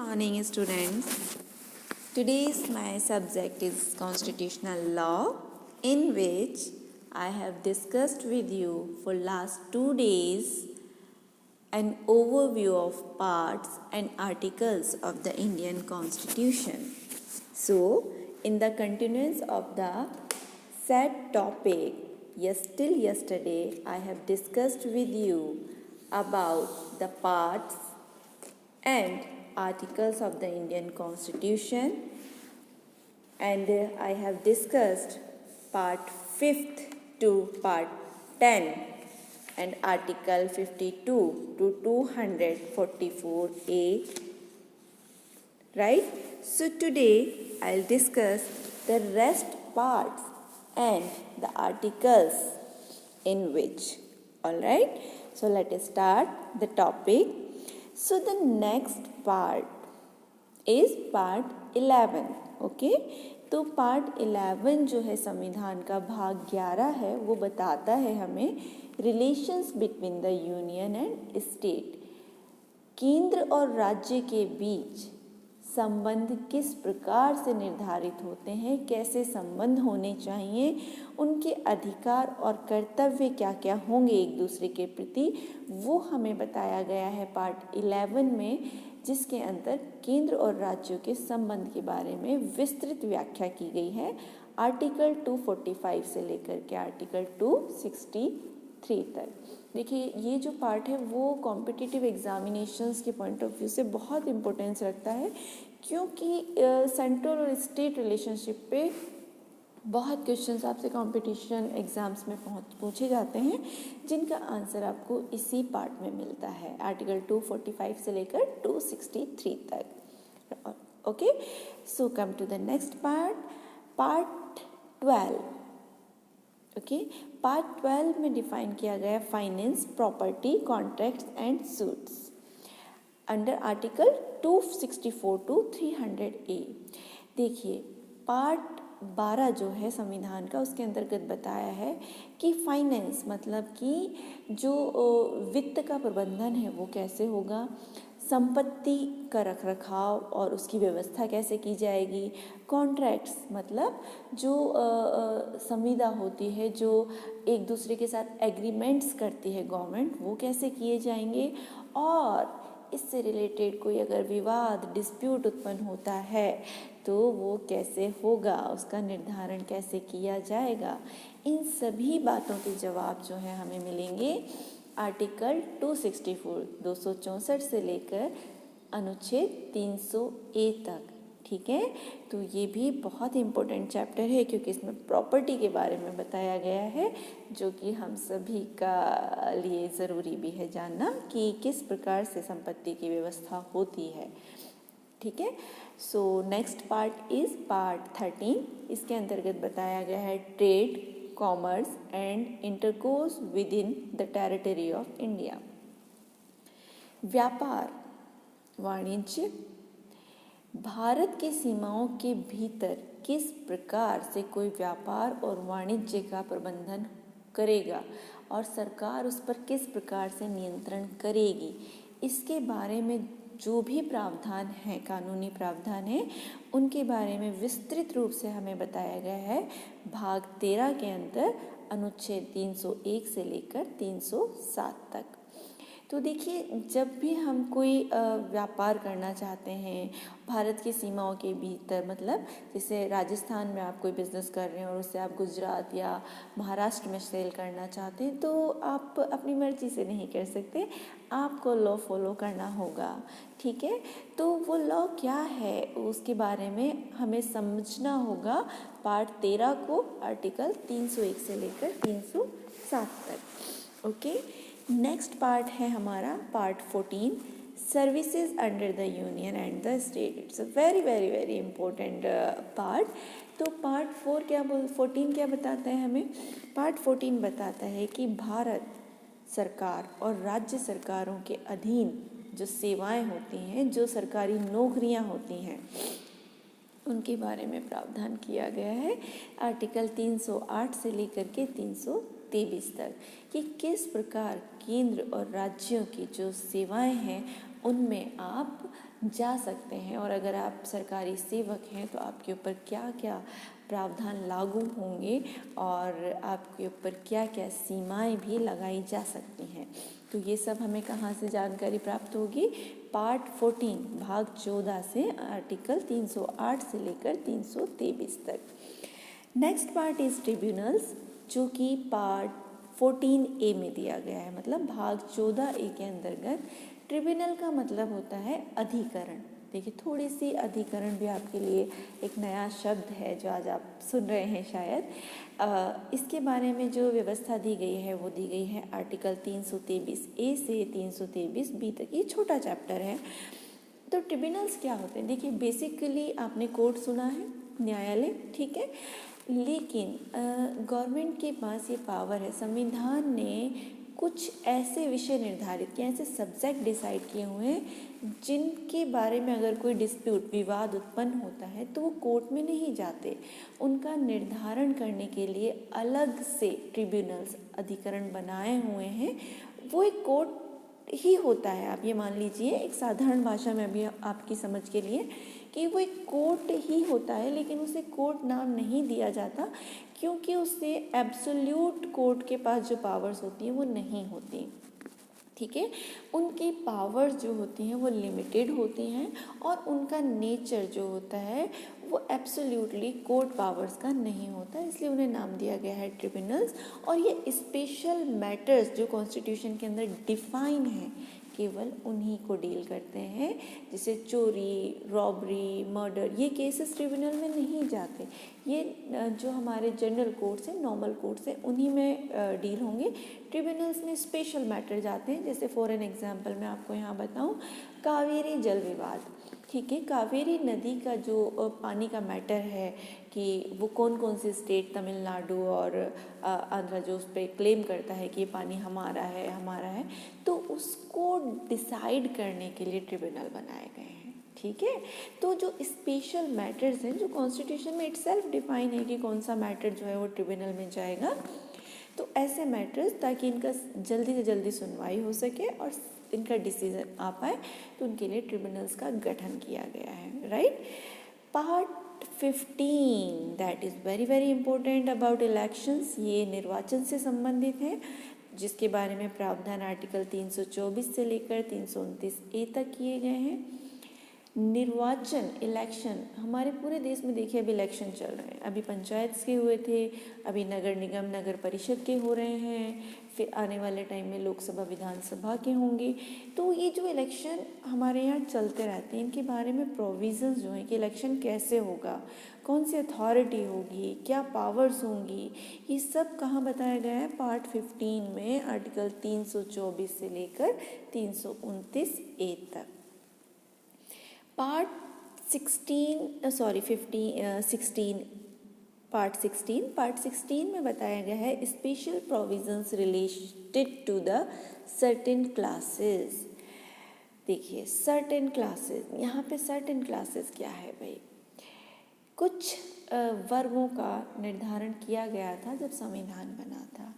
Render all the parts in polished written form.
morning, students. Today's my subject is constitutional law, in which I have discussed with you for last 2 days an overview of parts and articles of the Indian Constitution. So, in the continuance of the said topic, till yesterday I have discussed with you about the parts and articles of the Indian Constitution, and I have discussed part 5th to part 10 and article 52 to 244A, right? So today I'll discuss the rest parts and the articles in which. Alright, so let us start the topic. So the next part is part 11. Okay, तो part 11 जो है संविधान का भाग 11 है, वो बताता है हमें relations between the union and state, केंद्र और राज्य के बीच संबंध किस प्रकार से निर्धारित होते हैं, कैसे संबंध होने चाहिए, उनके अधिकार और कर्तव्य क्या क्या होंगे एक दूसरे के प्रति, वो हमें बताया गया है पार्ट 11 में, जिसके अंदर केंद्र और राज्यों के संबंध के बारे में विस्तृत व्याख्या की गई है आर्टिकल 245 से लेकर के आर्टिकल 263 तक। देखिए, ये जो पार्ट है वो कॉम्पिटिटिव एग्जामिनेशंस के पॉइंट ऑफ व्यू से बहुत इम्पोर्टेंस रखता है, क्योंकि सेंट्रल और स्टेट रिलेशनशिप पे बहुत क्वेश्चंस आपसे कंपटीशन एग्जाम्स में पूछे जाते हैं, जिनका आंसर आपको इसी पार्ट में मिलता है आर्टिकल 245 से लेकर 263 तक। Okay, so come to the next part, part 12। Okay, part 12 में डिफाइन किया गया finance, property, contracts and suits under article 264 to 300A। देखिए, पार्ट 12 जो है संविधान का, उसके अंतर्गत बताया है कि फाइनेंस मतलब कि जो वित्त का प्रबंधन है वो कैसे होगा, संपत्ति का रखरखाव और उसकी व्यवस्था कैसे की जाएगी, कॉन्ट्रैक्ट्स मतलब जो संविदा होती है, जो एक दूसरे के साथ एग्रीमेंट्स करती है गवर्नमेंट, वो कैसे किए जाएंगे, और इससे रिलेटेड कोई अगर विवाद, डिस्प्यूट उत्पन्न होता है तो वो कैसे होगा, उसका निर्धारण कैसे किया जाएगा। इन सभी बातों के जवाब जो है हमें मिलेंगे आर्टिकल 264 से लेकर अनुच्छेद 300A तक। ठीक है, तो ये भी बहुत इम्पोर्टेंट चैप्टर है, क्योंकि इसमें प्रॉपर्टी के बारे में बताया गया है, जो कि हम सभी का लिए ज़रूरी भी है जानना कि किस प्रकार से संपत्ति की व्यवस्था होती है। ठीक है, so next part is part 13। इसके अंतर्गत बताया गया है trade, commerce and intercourse with in the territory of India. व्यापार, वाणिज्य, भारत की सीमाओं के भीतर किस प्रकार से कोई व्यापार और वाणिज्य का प्रबंधन करेगा और सरकार उस पर किस प्रकार से नियंत्रण करेगी, इसके बारे में जो भी प्रावधान है, कानूनी प्रावधान है, उनके बारे में विस्तृत रूप से हमें बताया गया है भाग 13 के अंदर अनुच्छेद 301 से लेकर 307 तक। तो देखिए, जब भी हम कोई व्यापार करना चाहते हैं भारत की सीमाओं के भीतर, मतलब जैसे राजस्थान में आप कोई बिज़नेस कर रहे हैं और उससे आप गुजरात या महाराष्ट्र में सेल करना चाहते हैं, तो आप अपनी मर्जी से नहीं कर सकते, आपको लॉ फॉलो करना होगा। ठीक है, तो वो लॉ क्या है उसके बारे में हमें समझना होगा पार्ट 13 को आर्टिकल 301 से लेकर 307 तक। ओके, नेक्स्ट पार्ट है हमारा part 14, services under the union and the state. It's a very very very important part. तो पार्ट 14 क्या बताता है हमें? पार्ट 14 बताता है कि भारत सरकार और राज्य सरकारों के अधीन जो सेवाएं होती हैं, जो सरकारी नौकरियां होती हैं, उनके बारे में प्रावधान किया गया है आर्टिकल 308 से लेकर के 323 तक, कि किस प्रकार केंद्र और राज्यों की जो सेवाएं हैं उनमें आप जा सकते हैं, और अगर आप सरकारी सेवक हैं तो आपके ऊपर क्या क्या प्रावधान लागू होंगे और आपके ऊपर क्या क्या सीमाएं भी लगाई जा सकती हैं। तो ये सब हमें कहाँ से जानकारी प्राप्त होगी? पार्ट 14 भाग 14 से आर्टिकल 308 से लेकर 323 तक। नेक्स्ट पार्ट इज ट्रिब्यूनल्स, जो कि पार्ट 14A में दिया गया है। मतलब भाग 14A के अंतर्गत ट्रिब्यूनल का मतलब होता है अधिकरण। देखिए, थोड़ी सी अधिकरण भी आपके लिए एक नया शब्द है जो आज आप सुन रहे हैं शायद। इसके बारे में जो व्यवस्था दी गई है वो दी गई है आर्टिकल 323A से 323B तक। ये छोटा चैप्टर है। तो ट्रिब्यूनल्स क्या होते हैं? देखिए, बेसिकली आपने कोर्ट सुना है, न्यायालय, ठीक है, लेकिन गवर्नमेंट के पास ये पावर है। संविधान ने कुछ ऐसे विषय निर्धारित किए, ऐसे सब्जेक्ट डिसाइड किए हुए हैं जिनके बारे में अगर कोई डिस्प्यूट, विवाद उत्पन्न होता है तो वो कोर्ट में नहीं जाते। उनका निर्धारण करने के लिए अलग से ट्रिब्यूनल्स, अधिकरण बनाए हुए हैं। वो एक कोर्ट ही होता है। आप ये मान लीजिए, एक साधारण भाषा में अभी आपकी समझ के लिए, कि वो एक कोर्ट ही होता है, लेकिन उसे कोर्ट नाम नहीं दिया जाता क्योंकि उससे एब्सोल्यूट कोर्ट के पास जो पावर्स होती हैं वो नहीं होती, ठीक है। उनकी पावर्स जो होती हैं वो लिमिटेड होती हैं और उनका नेचर जो होता है वो एब्सोल्यूटली कोर्ट पावर्स का नहीं होता, इसलिए उन्हें नाम दिया गया है ट्रिब्यूनल्स। और ये स्पेशल मैटर्स जो कॉन्स्टिट्यूशन के अंदर डिफाइन है, केवल उन्हीं को डील करते हैं। जैसे चोरी, रॉबरी, मर्डर, ये केसेस ट्रिब्यूनल में नहीं जाते। ये जो हमारे जनरल कोर्ट्स हैं, नॉर्मल कोर्ट्स हैं, उन्हीं में डील होंगे। ट्रिब्यूनल्स में स्पेशल मैटर जाते हैं। जैसे फॉर एन एग्जांपल मैं आपको यहाँ बताऊँ, कावेरी जल विवाद, ठीक है। कावेरी नदी का जो पानी का मैटर है कि वो कौन कौन सी स्टेट, तमिलनाडु और आंध्र, जो उस पर क्लेम करता है कि ये पानी हमारा है, तो उसको डिसाइड करने के लिए ट्रिब्यूनल बनाए गए हैं, ठीक है। तो जो स्पेशल मैटर्स हैं, जो कॉन्स्टिट्यूशन में इटसेल्फ डिफाइन है कि कौन सा मैटर जो है वो ट्रिब्यूनल में जाएगा, तो ऐसे मैटर्स, ताकि इनका जल्दी से जल्दी सुनवाई हो सके और इनका डिसीजन आ पाए, तो उनके लिए ट्रिब्यूनल्स का गठन किया गया है, right. Part 15 that is very very important about elections, ये निर्वाचन से संबंधित है, जिसके बारे में प्रावधान आर्टिकल 324 से लेकर 329A तक किए गए हैं। निर्वाचन, इलेक्शन, हमारे पूरे देश में देखिए अभी इलेक्शन चल रहे हैं। अभी पंचायत के हुए थे, अभी नगर निगम, नगर परिषद के हो रहे हैं, फिर आने वाले टाइम में लोकसभा, विधानसभा के होंगे। तो ये जो इलेक्शन हमारे यहाँ चलते रहते हैं, इनके बारे में प्रोविजंस जो हैं कि इलेक्शन कैसे होगा, कौन सी अथॉरिटी होगी, क्या पावर्स होंगी, ये सब कहाँ बताया गया है? पार्ट 15 में आर्टिकल 324 से लेकर 329A तक। पार्ट 16 में बताया गया है special provisions related to the certain classes. देखिए, सर्टेन क्लासेस, यहाँ पे सर्टेन क्लासेस क्या है भाई? कुछ वर्गों का निर्धारण किया गया था जब संविधान बना था।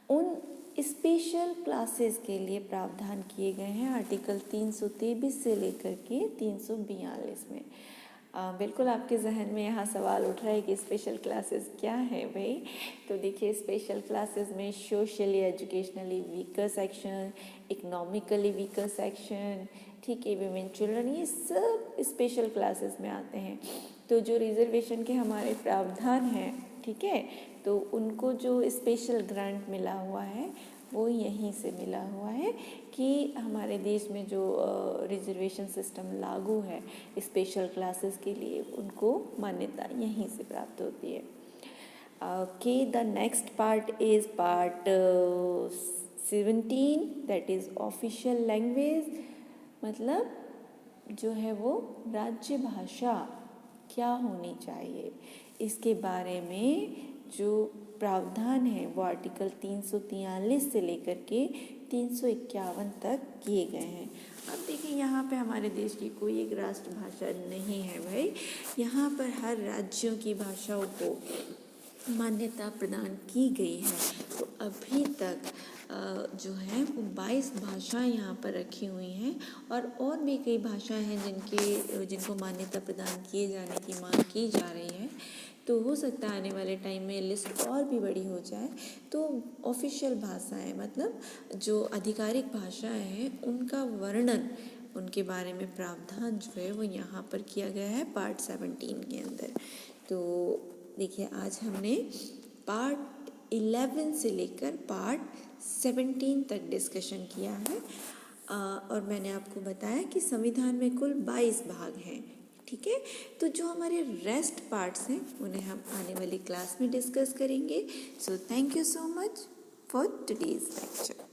उन स्पेशल क्लासेस के लिए प्रावधान किए गए हैं आर्टिकल 323 से लेकर के 342 में। बिल्कुल आपके जहन में यहाँ सवाल उठ रहा है कि स्पेशल क्लासेस क्या है भाई? तो देखिए, स्पेशल क्लासेस में socially educationally weaker section, economically weaker section, ठीक है, विमेन, चिल्ड्रन, ये सब स्पेशल क्लासेस में आते हैं। तो जो रिजर्वेशन के हमारे प्रावधान हैं, ठीक है, तो उनको जो स्पेशल ग्रांट मिला हुआ है वो यहीं से मिला हुआ है कि हमारे देश में जो रिजर्वेशन सिस्टम लागू है स्पेशल क्लासेस के लिए, उनको मान्यता यहीं से प्राप्त होती है। Okay, the next part is part 17 that is official language. मतलब जो है वो राज्य भाषा क्या होनी चाहिए, इसके बारे में जो प्रावधान है वो आर्टिकल 343 से लेकर के 351 तक किए गए हैं। अब देखिए, यहाँ पे हमारे देश की कोई एक राष्ट्रभाषा नहीं है भाई। यहाँ पर हर राज्यों की भाषाओं को मान्यता प्रदान की गई है। तो अभी तक जो है वो 22 भाषाएं यहाँ पर रखी हुई हैं और भी कई भाषाएं हैं जिनको मान्यता प्रदान किए जाने की मांग की जा रही है। तो हो सकता है आने वाले टाइम में लिस्ट और भी बड़ी हो जाए। तो ऑफिशियल भाषाएं मतलब जो आधिकारिक भाषाएं हैं उनका वर्णन, उनके बारे में प्रावधान जो है वो यहाँ पर किया गया है पार्ट 17 के अंदर। तो देखिए आज हमने पार्ट 11 से लेकर पार्ट 17 तक डिस्कशन किया है और मैंने आपको बताया कि संविधान में कुल 22 भाग हैं। ठीक है, तो जो हमारे रेस्ट पार्ट्स हैं उन्हें हम आने वाली क्लास में डिस्कस करेंगे। So thank you so much for today's lecture.